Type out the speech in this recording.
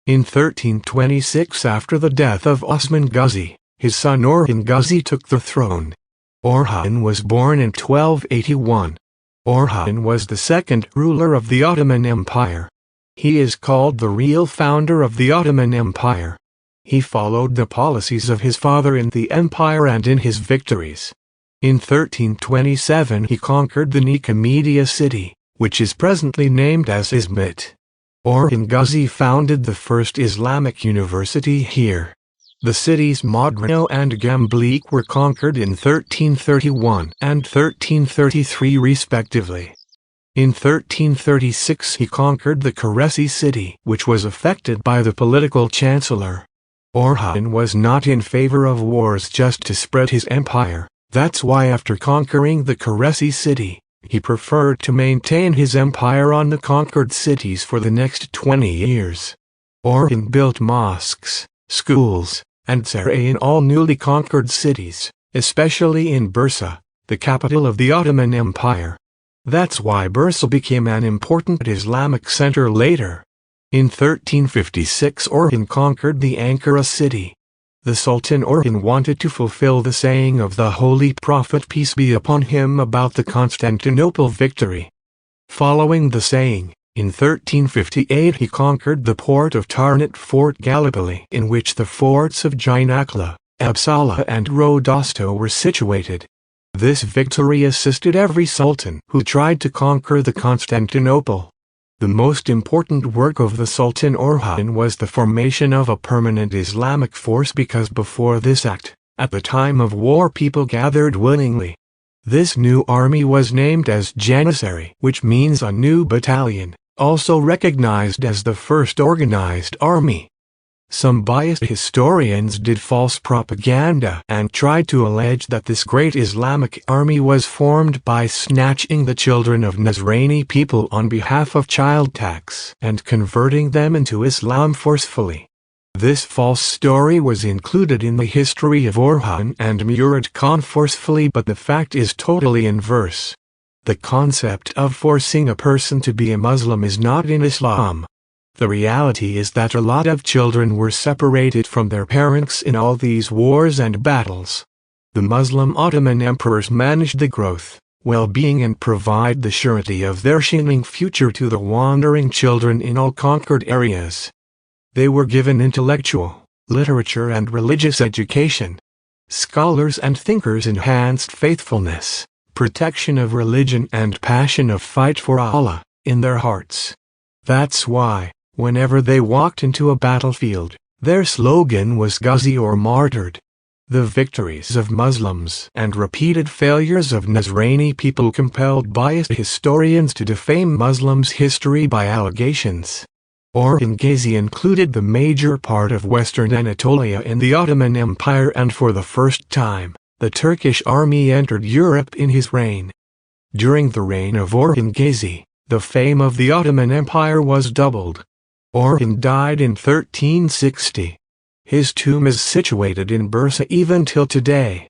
In 1326, after the death of Osman Ghazi, his son Orhan Ghazi took the throne. Orhan was born in 1281. Orhan was the second ruler of the Ottoman Empire. He is called the real founder of the Ottoman Empire. He followed the policies of his father in the empire and in his victories. In 1327 he conquered the Nicomedia city, which is presently named as Izmit. Orhan Ghazi founded the first Islamic university here. The cities Modrino and Beylik were conquered in 1331 and 1333 respectively. In 1336 he conquered the Kayi city, which was affected by the political chancellor. Orhan was not in favor of wars just to spread his empire. That's why after conquering the Kayi city, he preferred to maintain his empire on the conquered cities for the next 20 years. Orhan built mosques, schools, and sarai in all newly conquered cities, especially in Bursa, the capital of the Ottoman Empire. That's why Bursa became an important Islamic center later. In 1356 Orhan conquered the Ankara city. The Sultan Orhan wanted to fulfill the saying of the Holy Prophet peace be upon him about the Constantinople victory. Following the saying, in 1358 he conquered the port of Tarnit Fort Gallipoli, in which the forts of Ginakla, Absala and Rodosto were situated. This victory assisted every sultan who tried to conquer the Constantinople. The most important work of the Sultan Orhan was the formation of a permanent Islamic force, because before this act, at the time of war people gathered willingly. This new army was named as Janissary, which means a new battalion, also recognized as the first organized army. Some biased historians did false propaganda and tried to allege that this great Islamic army was formed by snatching the children of Nazrani people on behalf of child tax and converting them into Islam forcefully. This false story was included in the history of Orhan and Murad Khan forcefully, but the fact is totally inverse. The concept of forcing a person to be a Muslim is not in Islam. The reality is that a lot of children were separated from their parents in all these wars and battles. The Muslim Ottoman emperors managed the growth, well-being and provide the surety of their shining future to the wandering children in all conquered areas. They were given intellectual, literature and religious education. Scholars and thinkers enhanced faithfulness, protection of religion and passion of fight for Allah in their hearts. That's why, whenever they walked into a battlefield, their slogan was Ghazi or martyred. The victories of Muslims and repeated failures of Nazrani people compelled biased historians to defame Muslims' history by allegations. Orhan Ghazi included the major part of western Anatolia in the Ottoman Empire, and for the first time, the Turkish army entered Europe in his reign. During the reign of Orhan Ghazi, the fame of the Ottoman Empire was doubled. Orhan died in 1360. His tomb is situated in Bursa even till today.